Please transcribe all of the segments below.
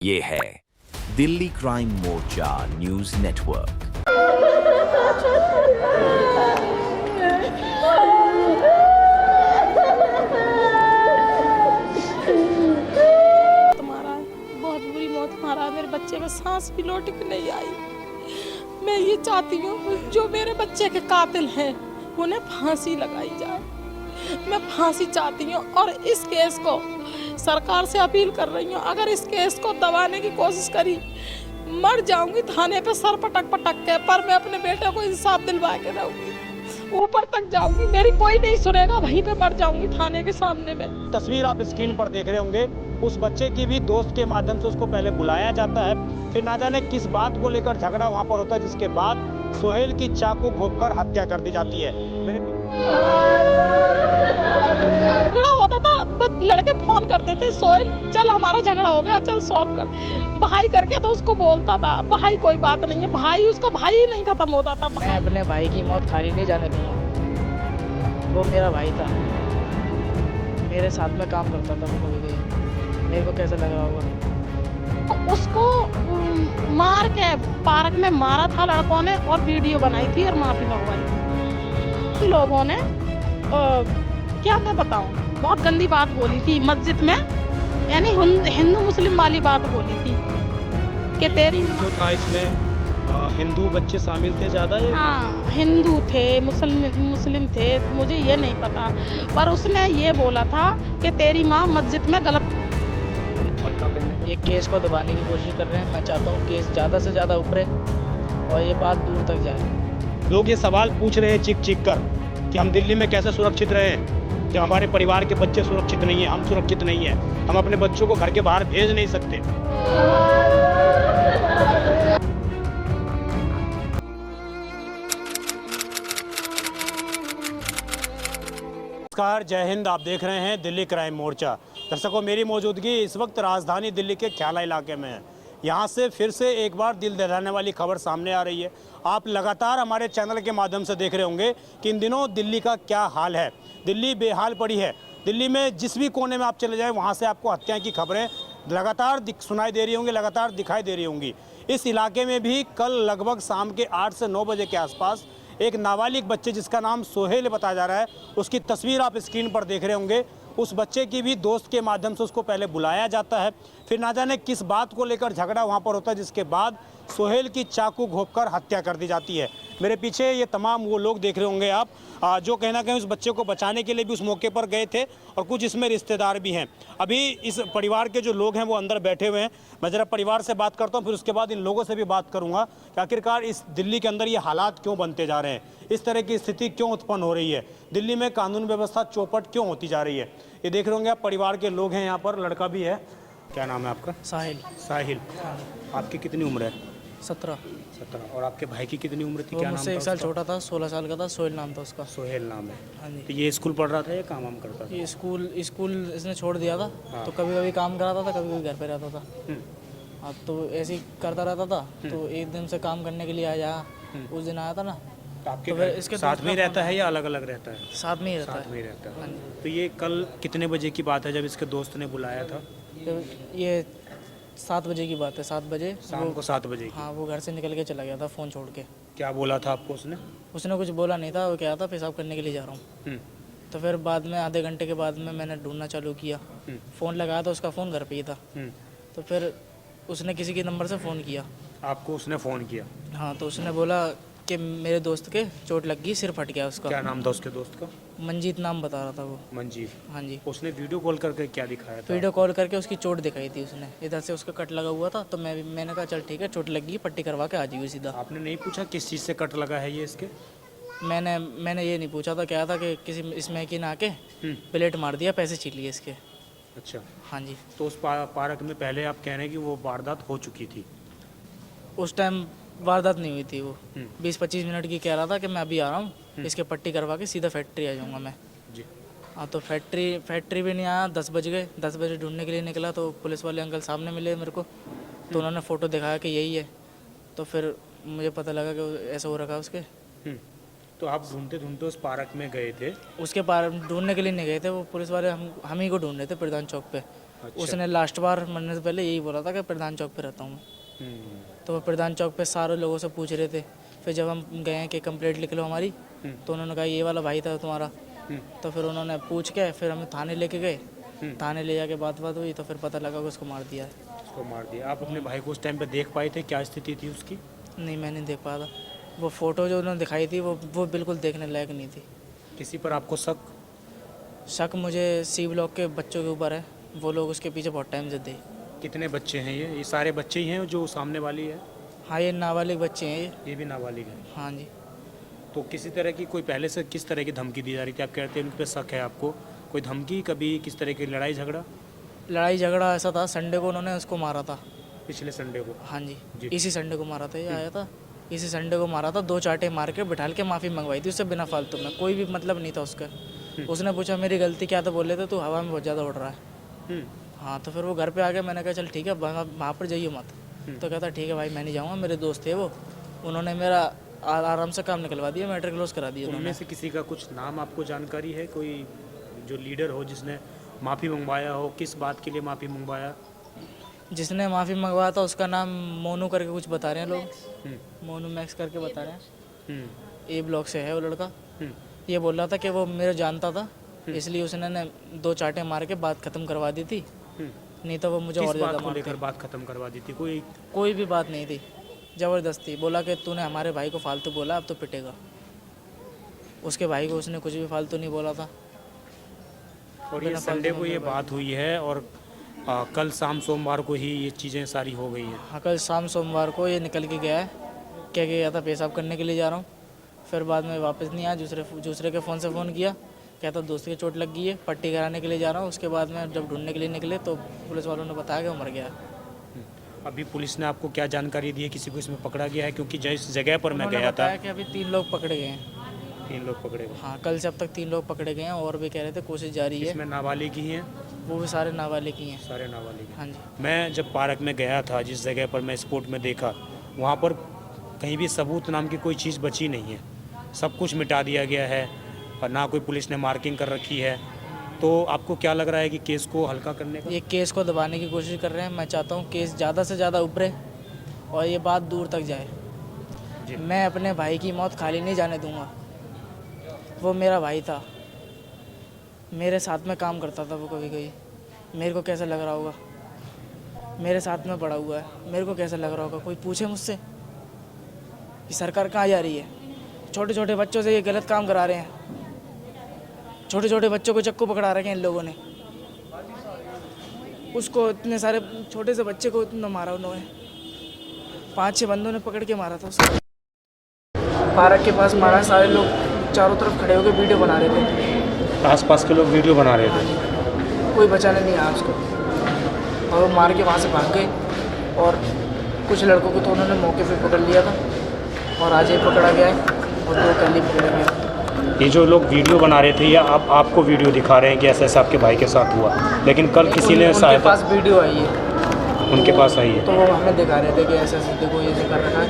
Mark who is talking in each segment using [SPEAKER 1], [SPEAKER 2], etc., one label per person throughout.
[SPEAKER 1] ये है दिल्ली क्राइम मोर्चा news network.
[SPEAKER 2] तुम्हारा बहुत बुरी मौत मारा है। मेरे बच्चे में सांस भी लौट के नहीं आई। मैं ये चाहती हूँ जो मेरे बच्चे के कातिल हैं उन्हें फांसी लगाई जाए। मैं फांसी चाहती हूँ और इस केस को सरकार से अपील कर रही हूँ, अगर इस केस को दबाने की कोशिश करी मर जाऊंगी थाने पे सर पटक पटक के, पर मैं अपने बेटे को इंसाफ दिलवा के रहूंगी। ऊपर तक जाऊंगी, मेरी कोई नहीं सुनेगा, वहीं पे मर जाऊंगी थाने के सामने में।
[SPEAKER 3] तस्वीर आप स्क्रीन पर देख रहे होंगे, उस बच्चे की भी दोस्त के माध्यम से उसको पहले बुलाया जाता है, फिर ना जाने किस बात को लेकर झगड़ा वहां पर होता है, जिसके बाद सोहेल की चाकू घोंपकर हत्या कर दी जाती है।
[SPEAKER 2] झगड़ा होता था, बस लड़के फोन करते थे, सोहेल चल हमारा झगड़ा हो गया, चल सॉल्व कर। भाई करके तो उसको बोलता था, भाई कोई बात नहीं है, भाई उसका भाई ही नहीं खत्म होता था।
[SPEAKER 4] मैं अपने भाई की मौत खाली नहीं जाने दूंगा। वो मेरा भाई था, मेरे साथ में काम करता था। मेरे को कैसा लग रहा होगा?
[SPEAKER 2] उसको मार के पार्क में मारा था लड़कों ने और वीडियो बनाई थी और माफी मंगवाई। लोगों ने क्या मैं बताऊं, बहुत गंदी बात बोली थी मस्जिद में, यानी हिंदू मुस्लिम वाली बात बोली थी कि तेरी
[SPEAKER 3] जो था इसमें हिंदू बच्चे शामिल थे ज्यादा।
[SPEAKER 2] हाँ, हिंदू थे, मुस्लिम थे, मुझे ये नहीं पता, पर उसने ये बोला था कि तेरी माँ मस्जिद में गलत।
[SPEAKER 4] ये केस को दबाने की कोशिश कर रहे हैं। मैं चाहता हूँ केस ज़्यादा से ज़्यादा उभरे और ये बात दूर तक जाए।
[SPEAKER 3] लोग ये सवाल पूछ रहे हैं चीख चीख कर कि हम दिल्ली में कैसे सुरक्षित रहे, जब हमारे परिवार के बच्चे सुरक्षित नहीं है, हम सुरक्षित नहीं है, हम अपने बच्चों को घर के बाहर भेज नहीं सकते। नमस्कार, जय हिंद। आप देख रहे हैं दिल्ली क्राइम मोर्चा। दर्शकों, मेरी मौजूदगी इस वक्त राजधानी दिल्ली के ख्याला इलाके में है। यहाँ से फिर से एक बार दिल दहलाने वाली खबर सामने आ रही है। आप लगातार हमारे चैनल के माध्यम से देख रहे होंगे कि इन दिनों दिल्ली का क्या हाल है। दिल्ली बेहाल पड़ी है। दिल्ली में जिस भी कोने में आप चले जाएं, वहाँ से आपको हत्याएं की खबरें लगातार सुनाई दे रही होंगी, लगातार दिखाई दे रही होंगी। इस इलाके में भी कल लगभग शाम के 8 से 9 बजे के आसपास एक नाबालिग बच्चे जिसका नाम सोहेल बताया जा रहा है, उसकी तस्वीर आप स्क्रीन पर देख रहे होंगे। उस बच्चे की भी दोस्त के माध्यम से उसको पहले बुलाया जाता है, फिर ना जाने किस बात को लेकर झगड़ा वहां पर होता है, जिसके बाद सोहेल की चाकू घोंपकर हत्या कर दी जाती है। मेरे पीछे ये तमाम वो लोग देख रहे होंगे आप, जो कहीं ना कहीं उस बच्चे को बचाने के लिए भी उस मौके पर गए थे और कुछ इसमें रिश्तेदार भी हैं। अभी इस परिवार के जो लोग हैं वो अंदर बैठे हुए हैं। मैं ज़रा परिवार से बात करता हूँ, फिर उसके बाद इन लोगों से भी बात करूँगा कि आखिरकार इस दिल्ली के अंदर ये हालात क्यों बनते जा रहे हैं, इस तरह की स्थिति क्यों उत्पन्न हो रही है, दिल्ली में कानून व्यवस्था चौपट क्यों होती जा रही है। ये देख रहे होंगे आप, परिवार के लोग हैं यहाँ पर, लड़का भी है। क्या नाम है आपका?
[SPEAKER 4] साहिल।
[SPEAKER 3] साहिल। आपकी कितनी उम्र है?
[SPEAKER 4] 17।
[SPEAKER 3] 17। और आपके भाई की कितनी उम्र थी?
[SPEAKER 4] वो
[SPEAKER 3] क्या नाम
[SPEAKER 4] मुझसे
[SPEAKER 3] था
[SPEAKER 4] 1 साल
[SPEAKER 3] उसका?
[SPEAKER 4] छोटा था, 16 साल का था। सोहेल नाम था उसका।
[SPEAKER 3] सोहेल नाम है।
[SPEAKER 4] हाँ जी।
[SPEAKER 3] तो ये स्कूल पढ़ रहा था या काम वाम करता था?
[SPEAKER 4] ये स्कूल इसने छोड़ दिया था।
[SPEAKER 3] हाँ।
[SPEAKER 4] तो कभी कभी काम कराता था, कभी कभी घर पे रहता था।
[SPEAKER 3] हम्म।
[SPEAKER 4] हाँ, तो ऐसे ही करता रहता था। तो एक दिन से काम करने के लिए आया, उस दिन आया था ना।
[SPEAKER 3] तो आपके
[SPEAKER 4] तो फिर
[SPEAKER 3] घर
[SPEAKER 4] इसके
[SPEAKER 3] साथ
[SPEAKER 4] दोस्त
[SPEAKER 3] में ही
[SPEAKER 4] का
[SPEAKER 3] रहता है या अलग अलग रहता है?
[SPEAKER 4] साथ में ही रहता
[SPEAKER 3] साथ
[SPEAKER 4] है।
[SPEAKER 3] में ही रहता
[SPEAKER 4] हाँ
[SPEAKER 3] है।
[SPEAKER 4] जी।
[SPEAKER 3] तो ये कल कितने बजे की बात है जब इसके दोस्त ने बुलाया था?
[SPEAKER 4] तो ये 7 बजे की बात है। 7 बजे
[SPEAKER 3] शाम को 7 बजे की।
[SPEAKER 4] हाँ, वो घर से निकल के चला गया था फ़ोन छोड़ के।
[SPEAKER 3] क्या बोला था आपको उसने?
[SPEAKER 4] उसने कुछ बोला नहीं था, वो क्या था पेशाब करने के लिए जा रहा हूँ। तो फिर बाद में आधे घंटे के बाद में मैंने ढूंढना चालू किया। फ़ोन लगाया तो उसका फ़ोन घर पे ही था। तो फिर उसने किसी के नंबर से फ़ोन किया।
[SPEAKER 3] आपको उसने फ़ोन किया?
[SPEAKER 4] हाँ, तो उसने बोला कि मेरे दोस्त के चोट लग गई, सिर फट गया उसका।
[SPEAKER 3] क्या नाम था उसके दोस्त का?
[SPEAKER 4] मंजीत नाम बता रहा था वो।
[SPEAKER 3] मंजीत।
[SPEAKER 4] हाँ जी।
[SPEAKER 3] उसने वीडियो कॉल करके क्या दिखाया था?
[SPEAKER 4] वीडियो कॉल करके उसकी चोट दिखाई थी उसने, इधर से उसका कट लगा हुआ था। तो मैंने कहा चल ठीक है, चोट लगी, पट्टी करवा के आ जाइए सीधा।
[SPEAKER 3] आपने नहीं पूछा किस चीज़ से कट लगा है ये इसके?
[SPEAKER 4] मैंने ये नहीं पूछा था, क्या था कि किसी इसमें कि ना के प्लेट मार दिया, पैसे छीन लिए इसके।
[SPEAKER 3] अच्छा।
[SPEAKER 4] हाँ जी।
[SPEAKER 3] तो उस पार्क में पहले आप कह रहे हैं कि वो वारदात हो चुकी थी?
[SPEAKER 4] उस टाइम वारदात नहीं हुई थी। वो 20-25 मिनट की कह रहा था कि मैं अभी आ रहा हूँ, इसके पट्टी करवा के सीधा फैक्ट्री आ जाऊँगा मैं।
[SPEAKER 3] जी।
[SPEAKER 4] हाँ, तो फैक्ट्री भी नहीं आया। 10 बज गए। 10 बजे ढूंढने के लिए निकला तो पुलिस वाले अंकल सामने मिले मेरे को। तो उन्होंने फ़ोटो दिखाया कि यही है। तो फिर मुझे पता लगा कि ऐसा हो रखा उसके।
[SPEAKER 3] तो आप ढूंढते ढूंढते उस पार्क में गए थे?
[SPEAKER 4] उसके पार ढूंढने के लिए नहीं गए थे, वो पुलिस वाले हम ही को ढूंढ रहे थे प्रधान चौक पे। उसने लास्ट बार मरने से पहले यही बोला था कि प्रधान चौक पे रहता हूँ मैं। तो वो प्रधान चौक पे सारे लोगों से पूछ रहे थे। फिर जब हम गए कि कंप्लेंट लिख लो हमारी, तो उन्होंने कहा ये वाला भाई था तुम्हारा। तो फिर उन्होंने पूछ के फिर हमें थाने लेके गए। थाने ले जाके बात हुई तो फिर पता लगा कि उसको मार दिया है।
[SPEAKER 3] उसको मार दिया। आप अपने भाई को उस टाइम पे देख पाए थे, क्या स्थिति थी उसकी?
[SPEAKER 4] नहीं, मैं नहीं देख पाया था। वो फ़ोटो जो उन्होंने दिखाई थी वो बिल्कुल देखने लायक नहीं थी।
[SPEAKER 3] किसी पर आपको
[SPEAKER 4] शक मुझे सी ब्लॉक के बच्चों के ऊपर है। वो लोग उसके पीछे बहुत टाइम से थे।
[SPEAKER 3] कितने बच्चे हैं ये सारे बच्चे ही हैं जो सामने वाली है?
[SPEAKER 4] हाँ, ये नाबालिग बच्चे हैं
[SPEAKER 3] ये भी नाबालिग है?
[SPEAKER 4] हाँ जी।
[SPEAKER 3] तो किसी तरह की कोई पहले से किस तरह की धमकी दी जा रही थी? आप कहते हैं उन पर शक है आपको, कोई धमकी, कभी किस तरह की लड़ाई झगड़ा
[SPEAKER 4] ऐसा था, संडे को उन्होंने उसको मारा था।
[SPEAKER 3] पिछले संडे को?
[SPEAKER 4] हाँ जी,
[SPEAKER 3] जी।
[SPEAKER 4] इसी संडे को मारा था। ये आया था इसी संडे को मारा था। 2 चाटे मार के बिठाल के माफ़ी मंगवाई थी उससे बिना फालतू में, कोई भी मतलब नहीं था उसका। उसने पूछा मेरी गलती क्या, तो बोले थे तू हवा में बहुत ज़्यादा उड़ रहा है। हाँ, तो फिर वो घर पे आ गया। मैंने कहा चल ठीक है, वहाँ पर जाइए मत। तो कहता ठीक है भाई मैं नहीं जाऊँगा, मेरे दोस्त थे वो, उन्होंने मेरा आराम से काम निकलवा दिया, मैटर क्लोज करा दिया।
[SPEAKER 3] उनमें से किसी का कुछ नाम आपको जानकारी है, कोई जो लीडर हो जिसने माफ़ी मंगवाया हो? किस बात के लिए माफ़ी मंगवाया?
[SPEAKER 4] जिसने माफ़ी मंगवाया था उसका नाम मोनू करके कुछ बता रहे हैं लोग, मोनू मैक्स करके बता रहे हैं। ए ब्लॉक से है वो लड़का। ये बोल रहा था कि वो मेरा जानता था, इसलिए उसने 2 चाटे मार के बात ख़त्म करवा दी थी। नहीं तो वो मुझे और ज़्यादा मारते।
[SPEAKER 3] लेकर बात ख़त्म करवा दी थी?
[SPEAKER 4] कोई भी बात नहीं थी, ज़बरदस्ती बोला कि तूने हमारे भाई को फालतू बोला, अब तो पिटेगा। उसके भाई को उसने कुछ भी फालतू नहीं बोला था।
[SPEAKER 3] और ये संडे को ये बात हुई है और कल शाम सोमवार को ही ये चीज़ें सारी हो गई हैं।
[SPEAKER 4] हाँ, कल शाम सोमवार को ये निकल के गया है, क्या गया था पेशाब करने के लिए जा रहा हूँ। फिर बाद में वापस नहीं आया, दूसरे के फ़ोन से फ़ोन किया, कहता दोस्त की चोट लग गई है, पट्टी कराने के लिए जा रहा हूँ। उसके बाद में जब ढूंढने के लिए निकले तो पुलिस वालों ने बताया कि वो मर गया।
[SPEAKER 3] अभी पुलिस ने आपको क्या जानकारी दी है? किसी को इसमें पकड़ा गया है? क्योंकि जिस जगह पर मैं गया था
[SPEAKER 4] कि अभी 3 लोग पकड़े गए हैं।
[SPEAKER 3] 3 लोग पकड़े गए?
[SPEAKER 4] हाँ, कल से अब तक 3 लोग पकड़े गए हैं और भी कह रहे थे कोशिश जारी है।
[SPEAKER 3] इसमें नाबालिग ही हैं?
[SPEAKER 4] वो भी सारे नाबालिग ही हैं।
[SPEAKER 3] सारे नाबालिग हैं।
[SPEAKER 4] हाँ जी।
[SPEAKER 3] मैं जब पार्क में गया था, जिस जगह पर मैं स्पोर्ट में देखा, वहाँ पर कहीं भी सबूत नाम की कोई चीज़ बची नहीं है। सब कुछ मिटा दिया गया है और ना कोई पुलिस ने मार्किंग कर रखी है। तो आपको क्या लग रहा है कि केस को हल्का करने का?
[SPEAKER 4] ये केस को दबाने की कोशिश कर रहे हैं। मैं चाहता हूँ केस ज़्यादा से ज़्यादा उभरे और ये बात दूर तक जाए। मैं अपने भाई की मौत खाली नहीं जाने दूंगा। वो मेरा भाई था, मेरे साथ में काम करता था वो। कभी मेरे को कैसा लग रहा होगा, मेरे साथ में पड़ा हुआ है, मेरे को कैसा लग रहा होगा। कोई पूछे मुझसे कि सरकार कहाँ जा रही है? छोटे छोटे बच्चों से ये गलत काम करा रहे हैं। छोटे छोटे बच्चों को चक्कू पकड़ा रखे हैं इन लोगों ने। उसको इतने सारे छोटे से बच्चे को इतना मारा उन्होंने। 5-6 बंदों ने पकड़ के मारा था उसको। पार्क के पास मारा। सारे लोग चारों तरफ खड़े होकर वीडियो बना रहे थे।
[SPEAKER 3] आसपास के लोग वीडियो बना रहे थे?
[SPEAKER 4] कोई बचाने नहीं आया उसको और वो मार के वहाँ से भाग गए। और कुछ लड़कों को तो उन्होंने मौके पे पकड़ लिया था और आज ही पकड़ा गया है और 2 कल ही पकड़े गए।
[SPEAKER 3] ये जो लोग वीडियो बना रहे थे या आपको वीडियो दिखा रहे हैं कि ऐसा ऐसा आपके भाई के साथ हुआ, लेकिन कल किसी ने
[SPEAKER 4] उनके पास वीडियो आई है।
[SPEAKER 3] उनके पास आई है
[SPEAKER 4] तो वो हमें दिखा रहे थे कि ऐसा ऐसे देखो ये कर रखा है।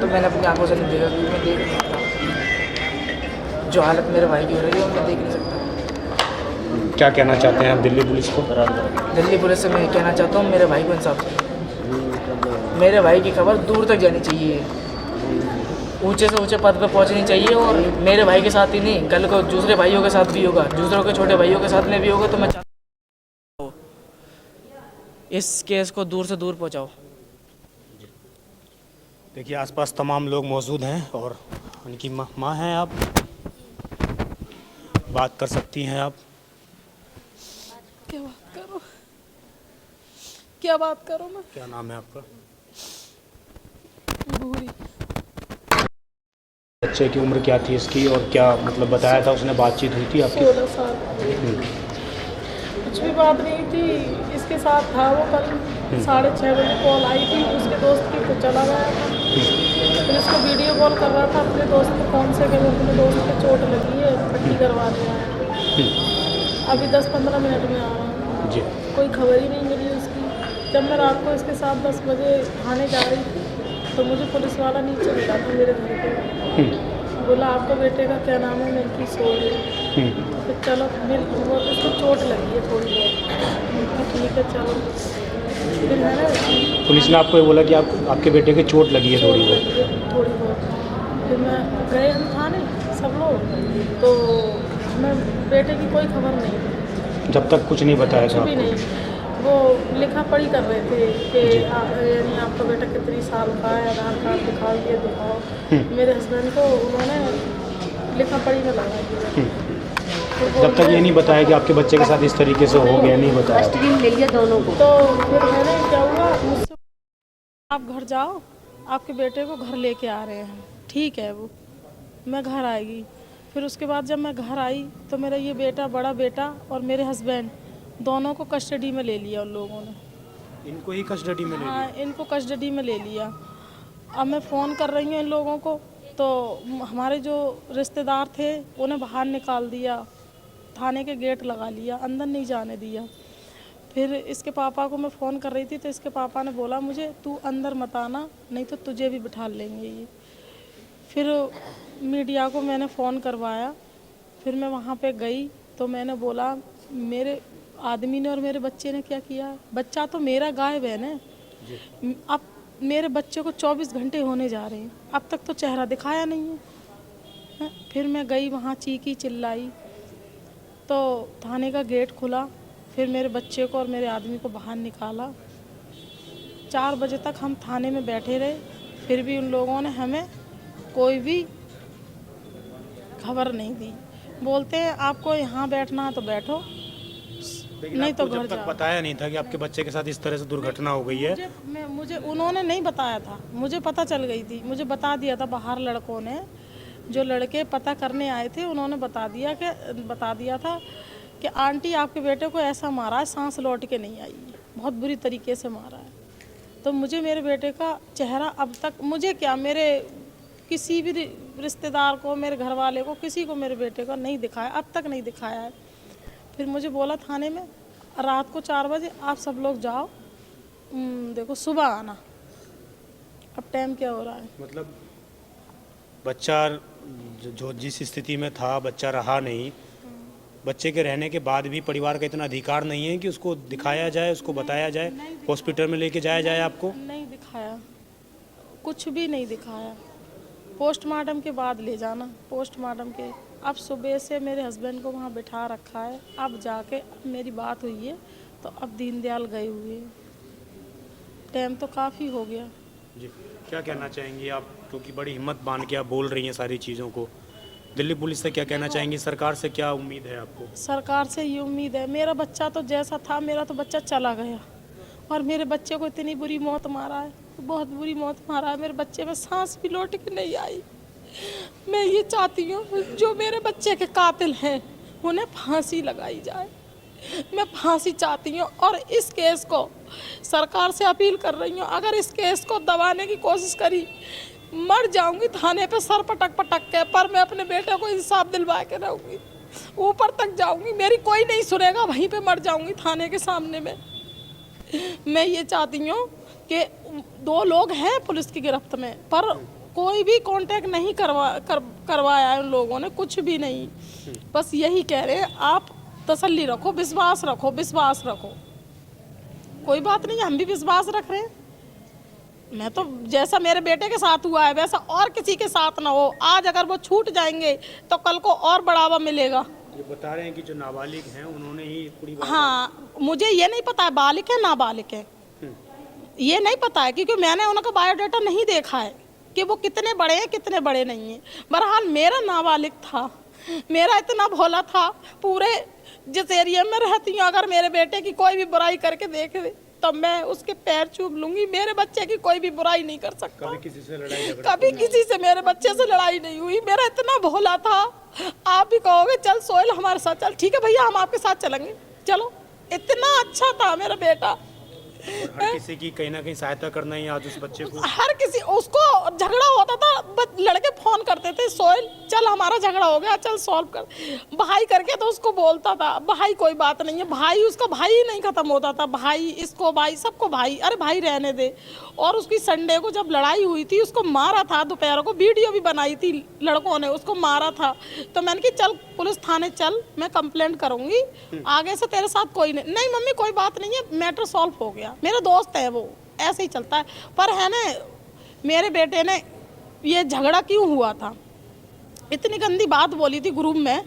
[SPEAKER 4] तो मैंने अपनी आंखों से नहीं देखा क्योंकि मैं देख नहीं सकता। जो हालत मेरे भाई की हो रही है वो मैं देख नहीं सकता।
[SPEAKER 3] क्या कहना चाहते हैं आप दिल्ली पुलिस को?
[SPEAKER 4] दिल्ली पुलिस से मैं कहना चाहता हूँ मेरे भाई को इंसाफ चाहिए। मेरे भाई की खबर दूर तक जानी चाहिए, ऊंचे से ऊंचे पद पे पहुंचनी चाहिए। और मेरे भाई के साथ ही नहीं, कल को दूसरे भाइयों के साथ भी होगा, दूसरों के छोटे भाइयों के साथ में भी होगा। तो मैं चाहता हूँ इस केस को दूर से दूर पहुँचाओ।
[SPEAKER 3] देखिए आसपास तमाम लोग मौजूद हैं और उनकी माँ हैं। आप बात कर सकती हैं। आप
[SPEAKER 2] क्या बात करूं? क्या बात करूं मैं?
[SPEAKER 3] क्या नाम है आपका?
[SPEAKER 2] भूरी।
[SPEAKER 3] बच्चे की उम्र क्या थी इसकी और क्या मतलब बताया था उसने? बातचीत हुई थी आपकी?
[SPEAKER 2] 16 साल। कुछ भी बात नहीं थी। इसके साथ था वो। कल 6:30 बजे कॉल आई थी उसके दोस्त की, तो चला गया था। फिर इसको वीडियो कॉल कर रहा था अपने दोस्त के फ़ोन से कि अपने दोस्त को चोट लगी है, पट्टी करवा दिया है। अभी 10-15 मिनट में आ रहा हूँ
[SPEAKER 3] जी।
[SPEAKER 2] कोई खबर ही नहीं मिली उसकी। जब मैं रात को इसके साथ 10 बजे थाने जा रही थी तो मुझे पुलिस वाला नीचे मिला था मेरे घर पे। बोला आपका बेटे का क्या नाम है, मैंने की सोल। तो चलो वो उसको चोट लगी है थोड़ी बहुत, ठीक है चलो। फिर है ना
[SPEAKER 3] पुलिस ने आपको ये बोला कि आपके बेटे के चोट लगी है थोड़ी बहुत।
[SPEAKER 2] थोड़ी बहुत। फिर मैं गए हम थाने सब लोग, तो हमें बेटे की कोई खबर नहीं,
[SPEAKER 3] जब तक कुछ नहीं बताया
[SPEAKER 2] कुछ
[SPEAKER 3] था
[SPEAKER 2] भी
[SPEAKER 3] आपको?
[SPEAKER 2] नहीं। वो लिखा पढ़ी कर रहे थे कि यानी आपका बेटा कितनी साल का है, आधार कार्ड दिखाओ, ये दिखाओ। मेरे हस्बैंड को उन्होंने लिखा पढ़ी में लगा दिया। तो
[SPEAKER 3] जब तक ये नहीं बताया कि आपके बच्चे के साथ इस तरीके से हो गया, नहीं बताया।
[SPEAKER 5] कस्टडी ले लिया दोनों को।
[SPEAKER 2] तो फिर मैंने क्या हुआ, मुझसे आप घर जाओ, आपके बेटे को घर लेके आ रहे हैं। ठीक है, वो मैं घर आएगी। फिर उसके बाद जब मैं घर आई तो मेरा ये बेटा, बड़ा बेटा और मेरे हस्बैंड दोनों को कस्टडी में ले लिया उन लोगों ने।
[SPEAKER 3] इनको ही कस्टडी में ले
[SPEAKER 2] हाँ, इनको कस्टडी में ले लिया। अब मैं फ़ोन कर रही हूँ इन लोगों को, तो हमारे जो रिश्तेदार थे उन्हें बाहर निकाल दिया, थाने के गेट लगा लिया, अंदर नहीं जाने दिया। फिर इसके पापा को मैं फ़ोन कर रही थी तो इसके पापा ने बोला मुझे, तू अंदर मत आना नहीं तो तुझे भी बिठा लेंगे ये। फिर मीडिया को मैंने फ़ोन करवाया। फिर मैं वहाँ पे गई तो मैंने बोला मेरे आदमी ने और मेरे बच्चे ने क्या किया। बच्चा तो मेरा गायब है ना, अब मेरे बच्चे को 24 घंटे होने जा रहे हैं, अब तक तो चेहरा दिखाया नहीं है। फिर मैं गई वहाँ, चीखी चिल्लाई तो थाने का गेट खुला। फिर मेरे बच्चे को और मेरे आदमी को बाहर निकाला। 4 बजे तक हम थाने में बैठे रहे, फिर भी उन लोगों ने हमें कोई भी खबर नहीं दी। बोलते हैं आपको यहाँ बैठना है तो बैठो, नहीं तो घर
[SPEAKER 3] जब तक
[SPEAKER 2] जाओ।
[SPEAKER 3] बताया नहीं था कि आपके बच्चे के साथ इस तरह से दुर्घटना हो गई है।
[SPEAKER 2] मुझे उन्होंने नहीं बताया था, मुझे पता चल गई थी। मुझे बता दिया था बाहर लड़कों ने, जो लड़के पता करने आए थे उन्होंने बता दिया था कि आंटी आपके बेटे को ऐसा मारा है, सांस लौट के नहीं आई है, बहुत बुरी तरीके से मारा है। तो मुझे मेरे बेटे का चेहरा अब तक, मुझे क्या, मेरे किसी भी रिश्तेदार को, मेरे घर वाले को, किसी को मेरे बेटे का नहीं दिखाया, अब तक नहीं दिखाया है। फिर मुझे बोला थाने में रात को 4 बजे आप सब लोग जाओ, देखो सुबह आना। अब टाइम क्या हो रहा है?
[SPEAKER 3] मतलब बच्चा जो जिस स्थिति में था, बच्चा रहा नहीं। बच्चे के रहने के बाद भी परिवार का इतना अधिकार नहीं है कि उसको दिखाया जाए, उसको बताया जाए, हॉस्पिटल में लेके जाया जाए आपको?
[SPEAKER 2] नहीं दिखाया, कुछ भी नहीं दिखाया। पोस्टमार्टम के बाद ले जाना, पोस्टमार्टम के। अब सुबह से मेरे हस्बैंड को वहाँ बिठा रखा है। अब जाके मेरी बात हुई है तो अब दीनदयाल गए हुए हैं। टाइम तो काफ़ी हो गया।
[SPEAKER 3] जी, क्या कहना चाहेंगी आप, क्योंकि बड़ी हिम्मत बांध के आप बोल रही हैं सारी चीज़ों को। दिल्ली पुलिस से क्या कहना चाहेंगी, सरकार से क्या उम्मीद है आपको?
[SPEAKER 2] सरकार से ये उम्मीद है, मेरा बच्चा तो जैसा था, मेरा तो बच्चा चला गया और मेरे बच्चे को इतनी बुरी मौत मारा है, बहुत बुरी मौत मारा है। मेरे बच्चे में सांस भी लौट के नहीं आई। मैं ये चाहती हूँ जो मेरे बच्चे के कातिल हैं उन्हें फांसी लगाई जाए। मैं फांसी चाहती हूँ और इस केस को सरकार से अपील कर रही हूँ, अगर इस केस को दबाने की कोशिश करी, मर जाऊंगी थाने पे सर पटक पटक के, पर मैं अपने बेटे को इंसाफ दिलवा के रहूँगी। ऊपर तक जाऊंगी, मेरी कोई नहीं सुनेगा, वहीं पे मर जाऊंगी थाने के सामने में। मैं ये चाहती हूँ कि 2 लोग हैं पुलिस की गिरफ्त में, पर कोई भी कांटेक्ट नहीं करवाया है उन लोगों ने, कुछ भी नहीं। बस यही कह रहे हैं, आप तसल्ली रखो, विश्वास रखो, विश्वास रखो। कोई बात नहीं, हम भी विश्वास रख रहे हैं। मैं तो जैसा मेरे बेटे के साथ हुआ है वैसा और किसी के साथ ना हो। आज अगर वो छूट जाएंगे तो कल को और बढ़ावा मिलेगा।
[SPEAKER 3] ये बता रहे हैं कि जो नाबालिग हैं उन्होंने ही पूरी बात।
[SPEAKER 2] हाँ, मुझे ये नहीं पता है बालिग है नाबालिग है, ये नहीं पता है, क्योंकि मैंने उनका बायोडाटा नहीं देखा है कि वो कितने बड़े हैं कितने बड़े नहीं हैं। बहरहाल मेरा नाबालिग था, मेरा इतना भोला था। पूरे जिस एरिया में रहती हूँ, अगर मेरे बेटे की कोई भी बुराई करके देख दे तो मैं उसके पैर चूम लूंगी। मेरे बच्चे की कोई भी बुराई नहीं कर सकता।
[SPEAKER 3] कभी किसी से लड़ाई झगड़ा,
[SPEAKER 2] कभी किसी से मेरे बच्चे से लड़ाई नहीं हुई। मेरा इतना भोला था, आप भी कहोगे चल सोहेल हमारे साथ चल, ठीक है भैया हम आपके साथ चलेंगे, चलो। इतना अच्छा था मेरा बेटा,
[SPEAKER 3] हर किसी की कहीं ना कहीं सहायता करना ही आज उस बच्चे को।
[SPEAKER 2] हर किसी उसको झगड़ा होता था, बस लड़के फोन करते थे, सोहेल चल हमारा झगड़ा हो गया, चल सॉल्व कर। भाई करके तो उसको बोलता था, भाई कोई बात नहीं है, भाई उसका भाई ही नहीं खत्म होता था, भाई इसको भाई सबको भाई, अरे भाई रहने दे। और उसकी संडे को जब लड़ाई हुई थी उसको मारा था, दोपहर को वीडियो भी बनाई थी लड़कों ने, उसको मारा था। तो मैंने कि चल पुलिस थाने चल, मैं कंप्लेंट करूंगी, आगे से तेरे साथ कोई नहीं मम्मी कोई बात नहीं है, मैटर सॉल्व हो गया, मेरे दोस्त है वो, ऐसे ही चलता है। पर है ना मेरे बेटे ने ये झगड़ा क्यों हुआ था, इतनी गंदी बात बोली थी ग्रुप में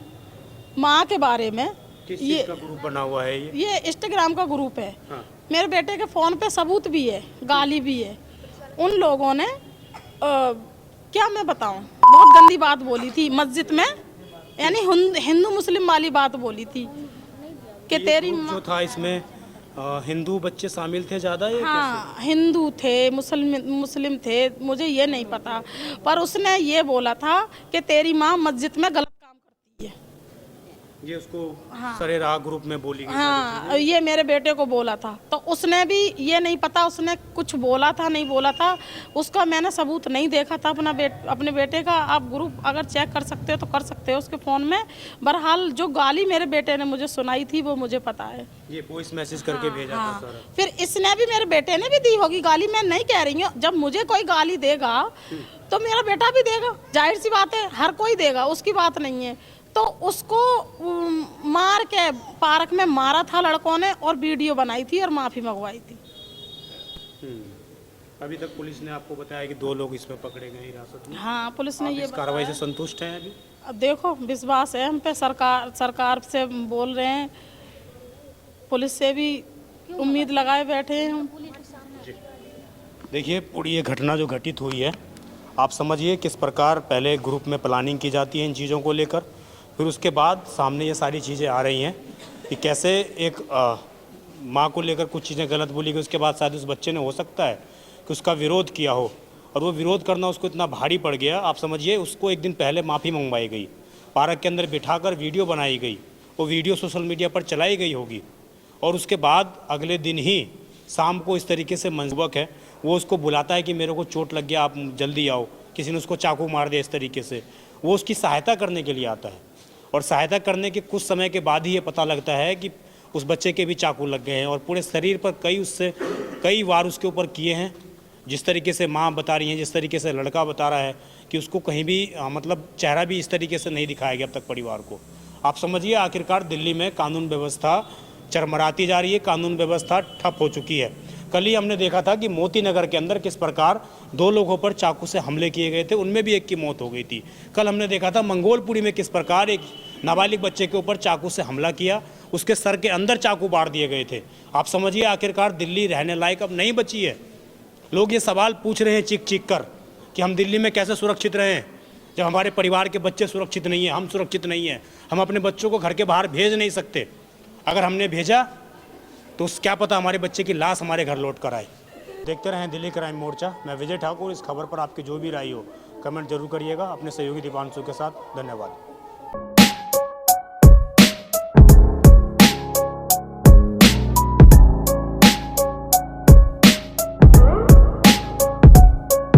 [SPEAKER 2] माँ के बारे में।
[SPEAKER 3] किस चीज़ का ग्रुप बना हुआ है
[SPEAKER 2] ये इंस्टाग्राम का ग्रुप है।
[SPEAKER 3] हाँ।
[SPEAKER 2] मेरे बेटे के फ़ोन पे सबूत भी है, गाली भी है। उन लोगों ने क्या मैं बताऊं, बहुत गंदी बात बोली थी मस्जिद में, यानी हिंदू मुस्लिम वाली बात बोली थी कि तेरी
[SPEAKER 3] जो था इसमें हिंदू बच्चे शामिल थे ज़्यादा या
[SPEAKER 2] हाँ हिंदू थे, मुस्लिम थे, मुझे ये नहीं पता, पर उसने ये बोला था कि तेरी माँ मस्जिद में गलत काम करती है।
[SPEAKER 3] ये उसको सरेराह ग्रुप में बोली गई।
[SPEAKER 2] हाँ ये मेरे बेटे को बोला था, तो उसने भी ये नहीं पता उसने कुछ बोला था नहीं बोला था, उसका मैंने सबूत नहीं देखा था अपने बेटे का। आप ग्रुप अगर चेक कर सकते हो तो कर सकते हो उसके फ़ोन में। बहरहाल जो गाली मेरे बेटे ने मुझे सुनाई थी वो मुझे पता है,
[SPEAKER 3] ये वॉइस मैसेज करके भेजा था सारा।
[SPEAKER 2] फिर इसने भी मेरे बेटे ने भी दी होगी गाली, मैं नहीं कह रही हूँ। जब मुझे कोई गाली देगा तो मेरा बेटा भी देगा, जाहिर सी बात है, हर कोई देगा, उसकी बात नहीं है। तो उसको मार के पार्क में मारा था लड़कों ने, और वीडियो बनाई थी और माफ़ी मंगवाई थी।
[SPEAKER 3] अभी तक पुलिस ने आपको बताया कि 2 लोग इसमें पकड़े गए हिरासत में।
[SPEAKER 2] हाँ पुलिस ने ये
[SPEAKER 3] इस कार्रवाई से संतुष्ट हैं अभी?
[SPEAKER 2] अब देखो विश्वास है हम पे, सरकार से बोल रहे हैं, पुलिस से भी उम्मीद लगाए बैठे हैं हम।
[SPEAKER 3] देखिए पूरी ये घटना जो घटित हुई है, आप समझिए किस प्रकार पहले ग्रुप में प्लानिंग की जाती है इन चीज़ों को लेकर, फिर उसके बाद सामने ये सारी चीज़ें आ रही हैं कि कैसे एक माँ को लेकर कुछ चीज़ें गलत बोली गई, उसके बाद शायद उस बच्चे ने हो सकता है कि उसका विरोध किया हो, और वो विरोध करना उसको इतना भारी पड़ गया। आप समझिए उसको एक दिन पहले माफ़ी मंगवाई गई, पार्क के अंदर बिठाकर वीडियो बनाई गई, वो वीडियो सोशल मीडिया पर चलाई गई होगी, और उसके बाद अगले दिन ही शाम को इस तरीके से मंजूबक है वो उसको बुलाता है कि मेरे को चोट लग गया, आप जल्दी आओ, किसी ने उसको चाकू मार दिया, इस तरीके से वो उसकी सहायता करने के लिए आता है। और सहायता करने के कुछ समय के बाद ही ये पता लगता है कि उस बच्चे के भी चाकू लग गए हैं, और पूरे शरीर पर कई वार उसके ऊपर किए हैं। जिस तरीके से माँ बता रही हैं, जिस तरीके से लड़का बता रहा है कि उसको कहीं भी मतलब चेहरा भी इस तरीके से नहीं दिखाया गया अब तक परिवार को। आप समझिए आखिरकार दिल्ली में कानून व्यवस्था चरमराती जा रही है, कानून व्यवस्था ठप हो चुकी है। कल ही हमने देखा था कि मोती नगर के अंदर किस प्रकार 2 लोगों पर चाकू से हमले किए गए थे, उनमें भी एक की मौत हो गई थी। कल हमने देखा था मंगोलपुरी में किस प्रकार एक नाबालिग बच्चे के ऊपर चाकू से हमला किया, उसके सर के अंदर चाकू बाढ़ दिए गए थे। आप समझिए आखिरकार दिल्ली रहने लायक अब नहीं बची है। लोग ये सवाल पूछ रहे हैं चीख चीख कर कि हम दिल्ली में कैसे सुरक्षित रहें जब हमारे परिवार के बच्चे सुरक्षित नहीं हैं, हम सुरक्षित नहीं हैं, हम अपने बच्चों को घर के बाहर भेज नहीं सकते। अगर हमने भेजा तो क्या पता हमारे बच्चे की लाश हमारे घर लौट कर आए। देखते रहें दिल्ली क्राइम मोर्चा। मैं विजय ठाकुर। इस खबर पर आपकी जो भी राय हो कमेंट जरूर करिएगा। अपने सहयोगी दीपांशु के साथ धन्यवाद।